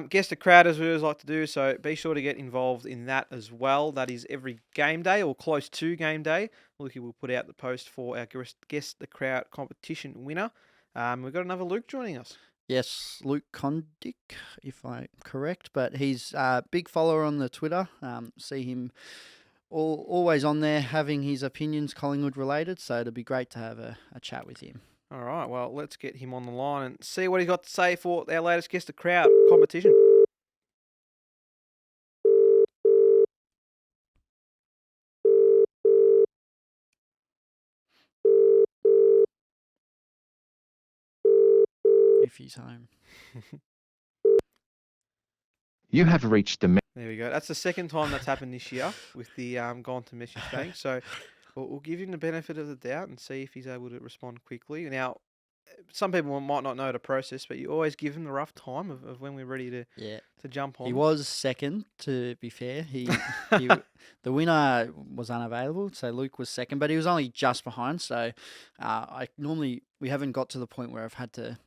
Guess the Crowd, as we always like to do, so be sure to get involved in that as well. That is every game day or close to game day. Lukey will put out the post for our Guess the Crowd competition winner. We've got another Luke joining us. Yes, Luke Condick, if I'm correct, but he's a big follower on the Twitter. See him always on there having his opinions Collingwood related, so it'd be great to have a chat with him. All right, well, let's get him on the line and see what he's got to say for our latest Guess the Crowd competition. If he's home. You have reached the... There we go. That's the second time that's happened this year with the gone to message bank. So we'll give him the benefit of the doubt and see if he's able to respond quickly. Now, some people might not know the process, but you always give him the rough time of when we're ready to jump on. He was second, to be fair. The winner was unavailable, so Luke was second, but he was only just behind. So we haven't got to the point where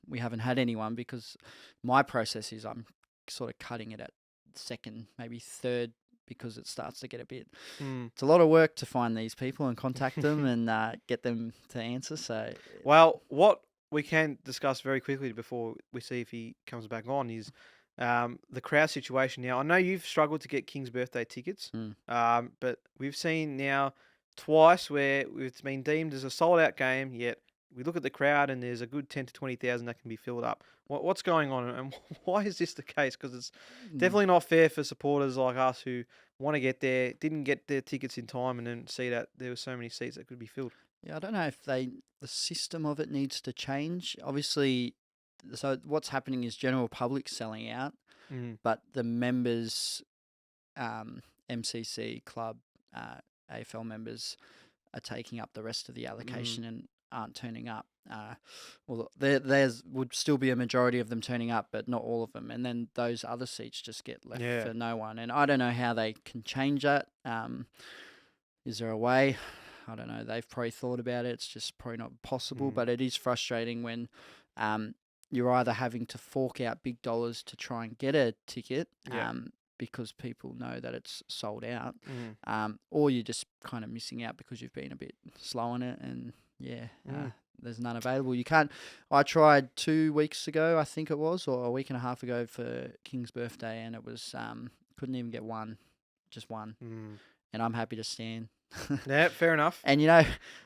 we haven't had anyone, because my process is I'm sort of cutting it at second, maybe third, because it starts to get a bit... It's a lot of work to find these people and contact them and get them to answer. So, well, what we can discuss very quickly before we see if he comes back on is the crowd situation. Now, I know you've struggled to get King's birthday tickets, but we've seen now twice where it's been deemed as a sold-out game, yet we look at the crowd and there's a good 10 to 20,000 that can be filled up. What's going on, and why is this the case? Because it's definitely not fair for supporters like us who want to get there, didn't get their tickets in time, and then see that there were so many seats that could be filled. Yeah, I don't know if the system of it needs to change. Obviously, so what's happening is general public selling out, but the members, MCC club, AFL members are taking up the rest of the allocation and aren't turning up. Well, there's would still be a majority of them turning up, but not all of them. And then those other seats just get left for no one. And I don't know how they can change that. Is there a way? I don't know, they've probably thought about it. It's just probably not possible, Mm. but it is frustrating when you're either having to fork out big dollars to try and get a ticket Yeah. because people know that it's sold out, Mm. or you're just kind of missing out because you've been a bit slow on it, and there's none available. You can't. I tried 2 weeks ago, I think it was, or a week and a half ago for King's birthday, and it was couldn't even get one, just one. Mm. And I'm happy to stand. Yeah, fair enough. And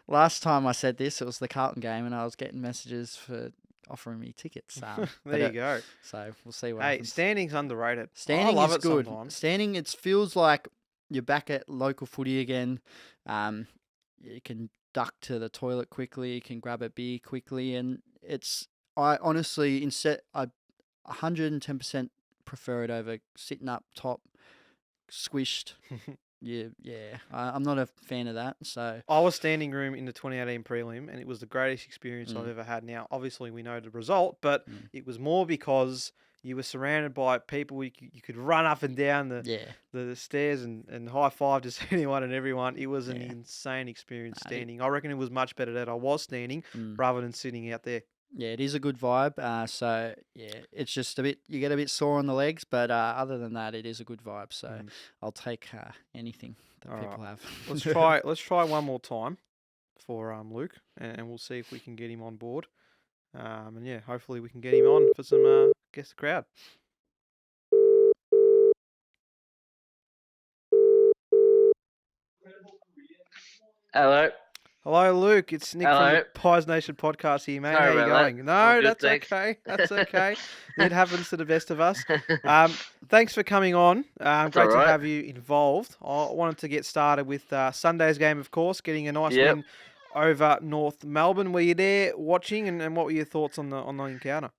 last time I said this, it was the Carlton game, and I was getting messages for offering me tickets. There you go. So we'll see what Hey, happens. standing's underrated. Standing I love is it good. sometimes. Standing, it feels like you're back at local footy again. You can duck to the toilet quickly. You can grab a beer quickly, and I honestly 110% prefer it over sitting up top, squished. I'm not a fan of that. So I was standing room in the 2018 prelim, and it was the greatest experience I've ever had. Now, obviously, we know the result, but it was more because you were surrounded by people. You could run up and down the stairs and high five to anyone and everyone. It was an insane experience standing. I reckon it was much better that I was standing rather than sitting out there. Yeah, it is a good vibe. So yeah, it's just you get a bit sore on the legs, but other than that, it is a good vibe. So I'll take anything that people have. Let's try one more time for Luke, and we'll see if we can get him on board. And yeah, hopefully we can get him on for some guess the crowd. Hello. Hello, Luke. It's Nick from the Pies Nation podcast here, mate. Sorry How you about going? that. No, I'm good, that's thanks. okay. That's okay. It happens to the best of us. Thanks for coming on. Great to alright. have you involved. I wanted to get started with Sunday's game, of course, getting a nice win over North Melbourne. Were you there watching, and what were your thoughts on the encounter?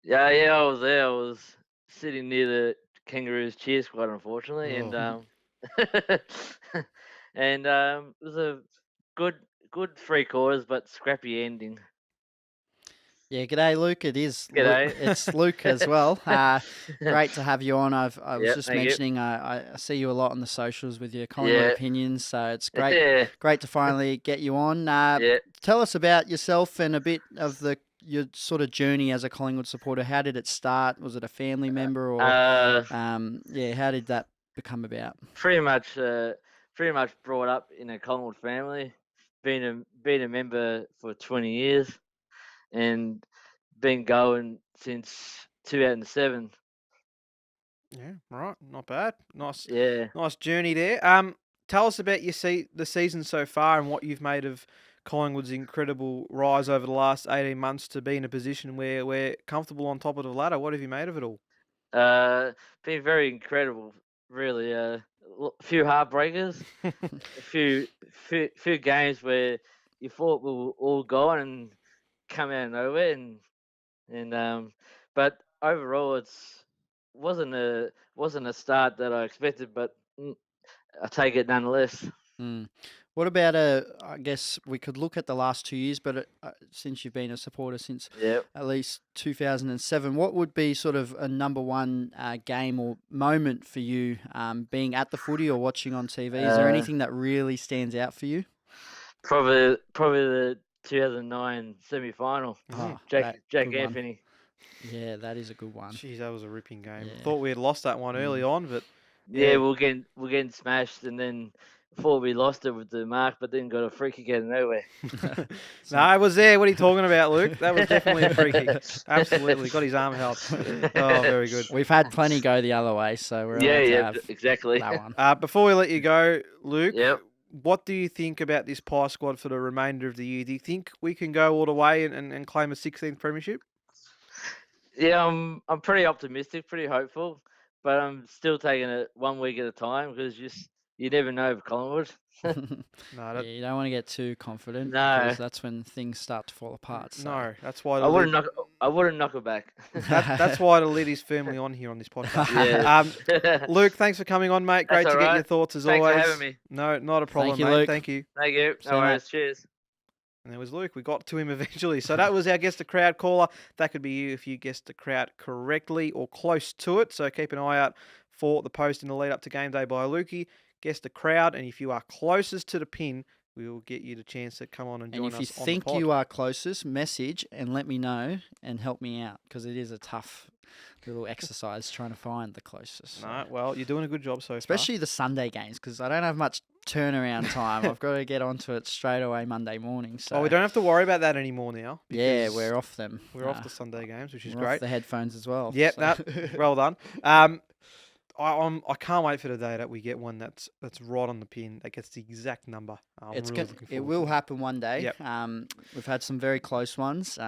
Yeah, I was there. I was sitting near the Kangaroos cheer squad, unfortunately, and and it was a good 3 quarters, but scrappy ending. Yeah, g'day, Luke. It is. G'day. It's Luke as well. Great to have you on. I was just thank you. mentioning I see you a lot on the socials with your Collingwood opinions, so it's great to finally get you on. Tell us about yourself and a bit of your sort of journey as a Collingwood supporter. How did it start? Was it a family member or how did that become about? Pretty much brought up in a Collingwood family. Been a member for 20 years. And been going since 2007. Yeah, right. Not bad. Nice journey there. Tell us about the season so far and what you've made of Collingwood's incredible rise over the last 18 months to be in a position where we're comfortable on top of the ladder. What have you made of it all? Been very incredible, really. A few heartbreakers, a few games where you thought we were all gone and come out of nowhere, and but overall wasn't a start that I expected, but I take it nonetheless. What about I guess we could look at the last 2 years, but since you've been a supporter since at least 2007, what would be sort of a number one game or moment for you, being at the footy or watching on TV? Is there anything that really stands out for you? Probably the 2009 semi-final. Jack Anthony. Yeah, that is a good one. Jeez, that was a ripping game. I thought we had lost that one early on, but we're getting smashed, and then before we lost it with the mark, but then got a free kick out of nowhere. No, I was there. What are you talking about, Luke? That was definitely a free kick. Absolutely. Got his arm held. Oh, very good. We've had plenty go the other way, so we're allowed to have exactly that one. Before we let you go, Luke, what do you think about this Pie squad for the remainder of the year? Do you think we can go all the way and claim a 16th premiership? Yeah, I'm pretty optimistic, pretty hopeful, but I'm still taking it 1 week at a time because you never know with Collingwood. You don't want to get too confident because that's when things start to fall apart. So. No, that's why I wouldn't knock it back. That's why the lid is firmly on here on this podcast. Luke, thanks for coming on, mate. Great to get your thoughts as always. Thanks for having me. No, not a problem, Thank you, mate. Luke. Thank you. Thank you. No worries. Cheers. And there was Luke. We got to him eventually. So that was our Guess the Crowd caller. That could be you if you guessed the crowd correctly or close to it. So keep an eye out for the post in the lead up to game day by Lukey. Guess the crowd. And if you are closest to the pin, we'll get you the chance to come on and And join if you us on the think pod. you are closest, message and let me know and help me out because it is a tough little exercise trying to find the closest. So. No, well, you're doing a good job so Especially the Sunday games because I don't have much turnaround time. I've got to get onto it straight away Monday morning. So far. Oh, we don't have to worry about that anymore now. yeah, because we're off them. We're off the Sunday games, which is we're great. off the headphones as well. Yep, so. no, well done. I can't wait for the day that we get one that's right on the pin that gets the exact number. I'm really looking forward It to will that. happen one day. Yep. We've had some very close ones.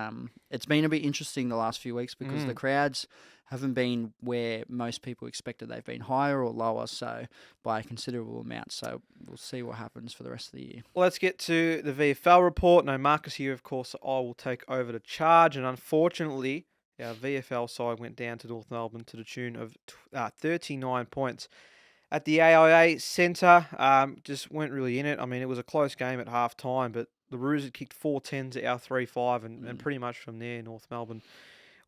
It's been a bit interesting the last few weeks because the crowds haven't been where most people expected. They've been higher or lower, so by a considerable amount. So we'll see what happens for the rest of the year. Let's get to the VFL report. No Marcus here, of course. I will take over the charge, and unfortunately, our VFL side went down to North Melbourne to the tune of 39 points. At the AIA Centre, just weren't really in it. I mean, it was a close game at half time, but the Roos had kicked 4-10 to our 3-5, and pretty much from there, North Melbourne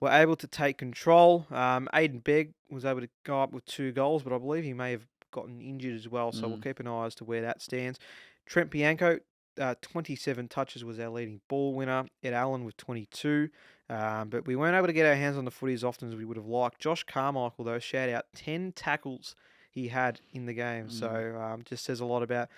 were able to take control. Aiden Begg was able to go up with 2 goals, but I believe he may have gotten injured as well, so we'll keep an eye as to where that stands. Trent Bianco, 27 touches, was our leading ball winner. Ed Allen with 22. But we weren't able to get our hands on the footy as often as we would have liked. Josh Carmichael, though, shout out 10 tackles he had in the game. So just says a lot about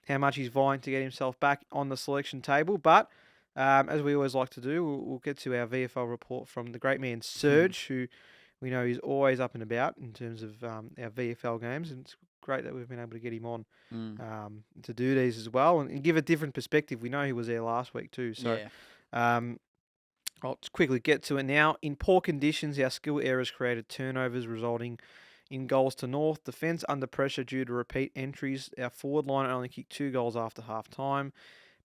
how much he's vying to get himself back on the selection table. But as we always like to do, we'll get to our VFL report from the great man Serge, who we know is always up and about in terms of our VFL games. And it's great that we've been able to get him on to do these as well and give a different perspective. We know he was there last week too. So I'll just quickly get to it now. In poor conditions, our skill errors created turnovers, resulting in goals to North. Defence under pressure due to repeat entries. Our forward line only kicked 2 goals after half time.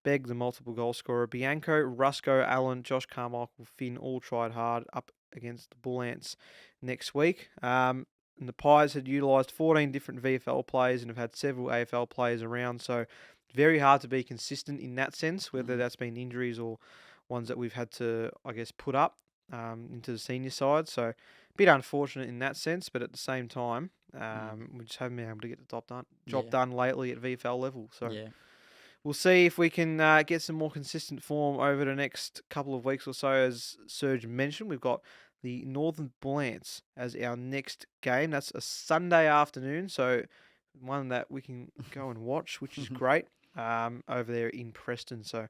Begg, the multiple goal scorer. Bianco, Rusco, Allen, Josh Carmichael, Finn all tried hard up against the Bull Ants next week. And the Pies had utilised 14 different VFL players and have had several AFL players around. So very hard to be consistent in that sense, whether that's been injuries or ones that we've had to, I guess, put up into the senior side. So a bit unfortunate in that sense, but at the same time, we just haven't been able to get the job done lately at VFL level. So we'll see if we can get some more consistent form over the next couple of weeks or so. As Serge mentioned, we've got the Northern Bull Ants as our next game. That's a Sunday afternoon, so one that we can go and watch, which is great, over there in Preston. So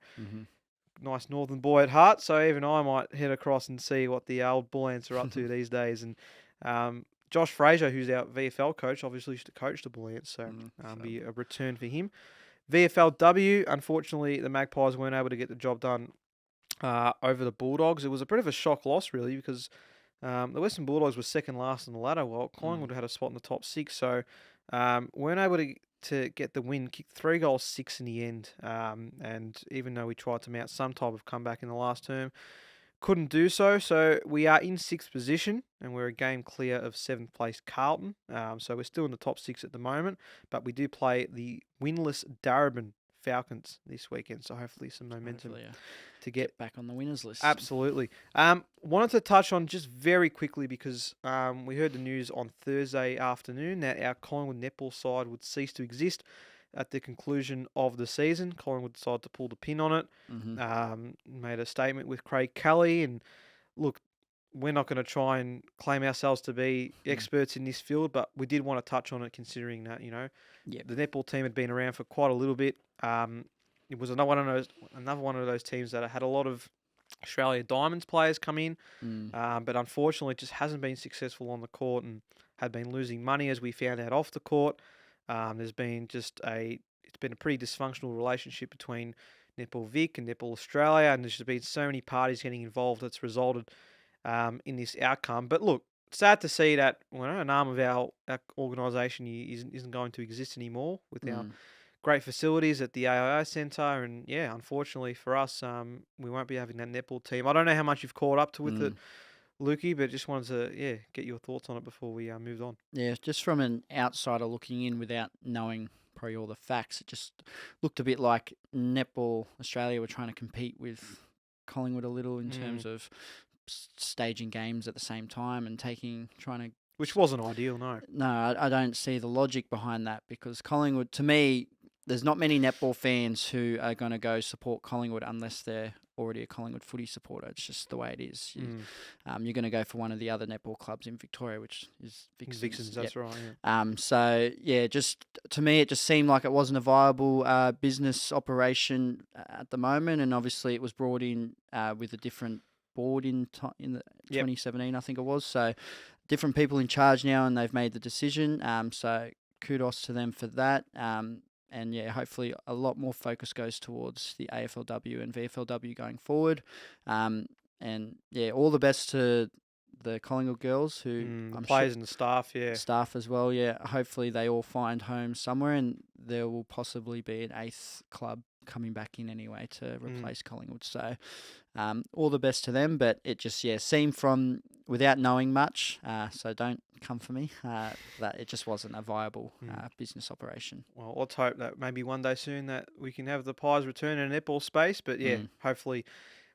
nice Northern boy at heart, so even I might head across and see what the old Bull Ants are up to these days. And Josh Fraser, who's our VFL coach, obviously used to coach the Bull Ants, so be a return for him. VFLW, unfortunately, the Magpies weren't able to get the job done over the Bulldogs. It was a bit of a shock loss, really, because the Western Bulldogs were second last on the ladder, while Collingwood had a spot in the top 6, so weren't able to get the win. Kicked 3 goals, 6 in the end, and even though we tried to mount some type of comeback in the last term, couldn't do so. So we are in 6th position, and we're a game clear of 7th place Carlton. So we're still in the top 6 at the moment, but we do play the winless Darebin Falcons this weekend. So hopefully some momentum to get back on the winners list. Absolutely. Wanted to touch on just very quickly because we heard the news on Thursday afternoon that our Collingwood netball side would cease to exist at the conclusion of the season. Collingwood decided to pull the pin on it. Made a statement with Craig Kelly, and look, we're not going to try and claim ourselves to be experts in this field, but we did want to touch on it, considering that the netball team had been around for quite a little bit. It was another one of those teams that had a lot of Australia Diamonds players come in, but unfortunately, it just hasn't been successful on the court and had been losing money, as we found out off the court. It's been a pretty dysfunctional relationship between Netball Vic and Netball Australia, and there's just been so many parties getting involved that's resulted in this outcome. But look, sad to see that an arm of our organisation isn't going to exist anymore with our great facilities at the AIO Centre, and unfortunately for us, we won't be having that netball team. I don't know how much you've caught up to with it, Lukey, but just wanted to get your thoughts on it before we moved on. Yeah, just from an outsider looking in without knowing probably all the facts, it just looked a bit like Netball Australia were trying to compete with Collingwood a little in terms of staging games at the same time and Which wasn't ideal, no. No, I don't see the logic behind that, because Collingwood, to me, there's not many netball fans who are going to go support Collingwood unless they're already a Collingwood footy supporter. It's just the way it is. You're going to go for one of the other netball clubs in Victoria, which is Vixens. Vixens, that's right. So yeah, just to me, it just seemed like it wasn't a viable business operation at the moment, and obviously it was brought in with a different board in the 2017, I think it was. So different people in charge now, and they've made the decision. So kudos to them for that. And yeah, hopefully a lot more focus goes towards the AFLW and VFLW going forward. And yeah, all the best to the Collingwood girls who the players and the staff, staff as well. Yeah, hopefully they all find homes somewhere, and there will possibly be an 8th club coming back in anyway to replace Collingwood. So all the best to them, but it just seemed from without knowing much, so don't come for me, that it just wasn't a viable business operation. Well, let's hope that maybe one day soon that we can have the Pies return in a netball space, but hopefully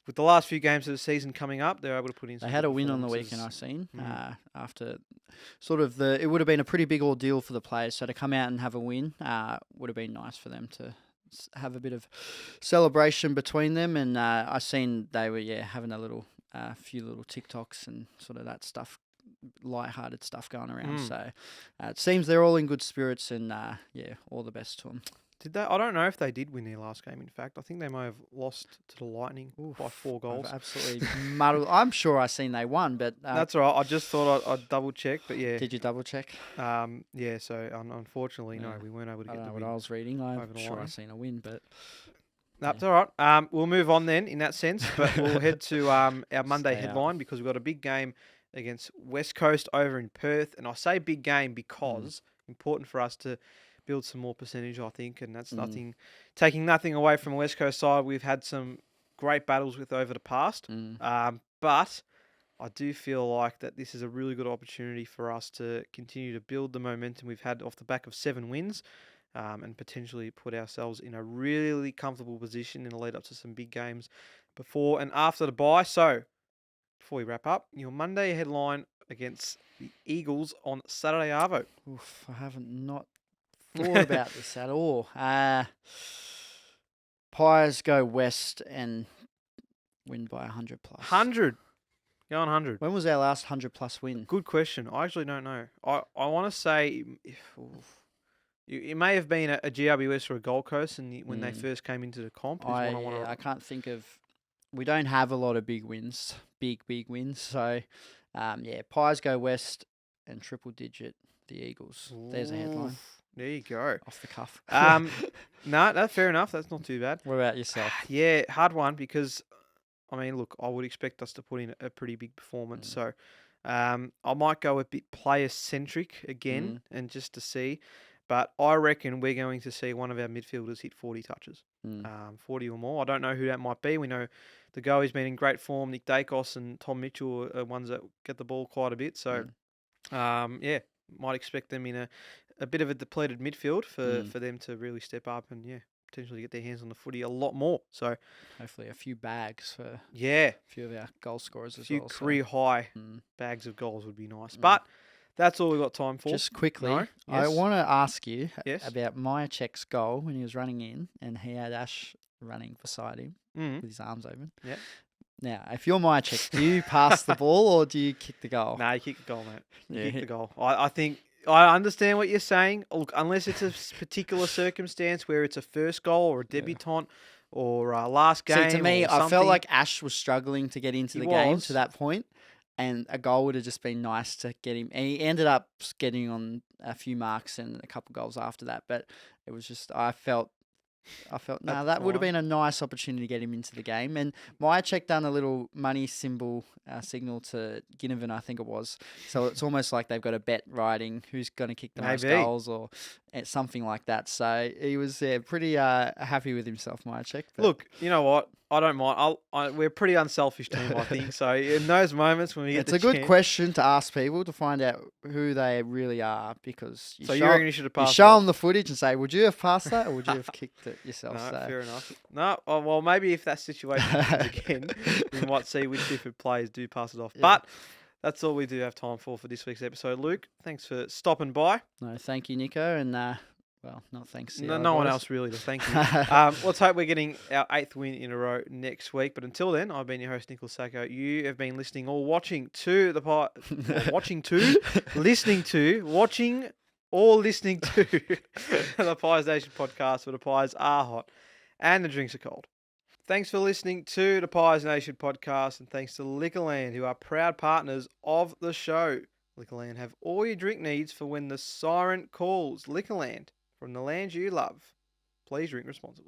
with the last few games of the season coming up, they're able to put in some They had a win on the weekend, I've seen, after sort of it would have been a pretty big ordeal for the players, so to come out and have a win would have been nice for them to have a bit of celebration between them, and I seen they were having a few little TikToks and sort of that stuff, light-hearted stuff going around. So it seems they're all in good spirits, and all the best to them. Did they? I don't know if they did win their last game. In fact, I think they may have lost to the Lightning by 4 goals. I've absolutely muddled. I'm sure I seen they won, but that's all right. I just thought I'd double check, but yeah. Did you double check? Yeah. So unfortunately, no, we weren't able to get the win. What I was reading. I'm sure I seen a win, but that's all right. We'll move on then in that sense, but we'll head to our Monday headline because we've got a big game against West Coast over in Perth, and I say big game because important for us to build some more percentage, I think, and that's taking nothing away from West Coast side. We've had some great battles with over the past, but I do feel like that this is a really good opportunity for us to continue to build the momentum we've had off the back of 7 wins, and potentially put ourselves in a really comfortable position in the lead up to some big games before and after the bye. So, before we wrap up, your Monday headline against the Eagles on Saturday Arvo. Oof, I haven't not thought about this at all. Pies go west and win by 100 plus. 100. Go on 100. When was our last 100 plus win? Good question. I actually don't know. I want to say it may have been a GWS or a Gold Coast when they first came into the comp. I can't think of. We don't have a lot of big wins, big wins. So, Pies go west and triple digit the Eagles. There's a headline. There you go. Off the cuff. No, that's fair enough. That's not too bad. What about yourself? Yeah, hard one because, I mean, look, I would expect us to put in a pretty big performance. So I might go a bit player-centric again and just to see. But I reckon we're going to see one of our midfielders hit 40 touches, 40 or more. I don't know who that might be. We know the goalie's been in great form. Nick Dacos and Tom Mitchell are ones that get the ball quite a bit. So, might expect them in a bit of a depleted midfield for them to really step up and, potentially get their hands on the footy a lot more. So hopefully a few bags for a few of our goal scorers as well. A few career-high bags of goals would be nice. But that's all we've got time for. Just quickly, I want to ask you about Myercheck's goal when he was running in and he had Ash running beside him with his arms open. Yeah. Now, if you're Myercheck, do you pass the ball or do you kick the goal? No, you kick the goal, mate. You kick the goal. I think I understand what you're saying. Look, unless it's a particular circumstance where it's a first goal or a debutant or a last game. See, to me, I felt like Ash was struggling to get into the game to that point. And a goal would have just been nice to get him. And he ended up getting on a few marks and a couple goals after that. But it was just, I felt that would have been a nice opportunity to get him into the game. And Myercheck done a little money symbol signal to Ginnivan, I think it was. So it's almost like they've got a bet riding who's going to kick the most goals or something like that. So he was pretty happy with himself, Myercheck. Look, you know what? I don't mind. We're a pretty unselfish team, I think. So in those moments when we get it's a good question to ask people to find out who they really are because you reckon you should have passed? You show them the footage and say, "Would you have passed that, or would you have kicked it yourself?" No, fair enough. No, well, maybe if that situation happens again, we might see which different players do pass it off. Yeah. But that's all we do have time for this week's episode. Luke, thanks for stopping by. No, thank you, Nico, and Well, not thanks to the No, other no one boys. else really to thank you. Let's hope we're getting our 8th win in a row next week. But until then, I've been your host, Nicholas Sacco. You have been listening or watching to the the Pies Nation podcast, where the pies are hot and the drinks are cold. Thanks for listening to the Pies Nation podcast, and thanks to Liquorland, who are proud partners of the show. Liquorland have all your drink needs for when the siren calls. Liquorland, from the land you love. Please drink responsibly.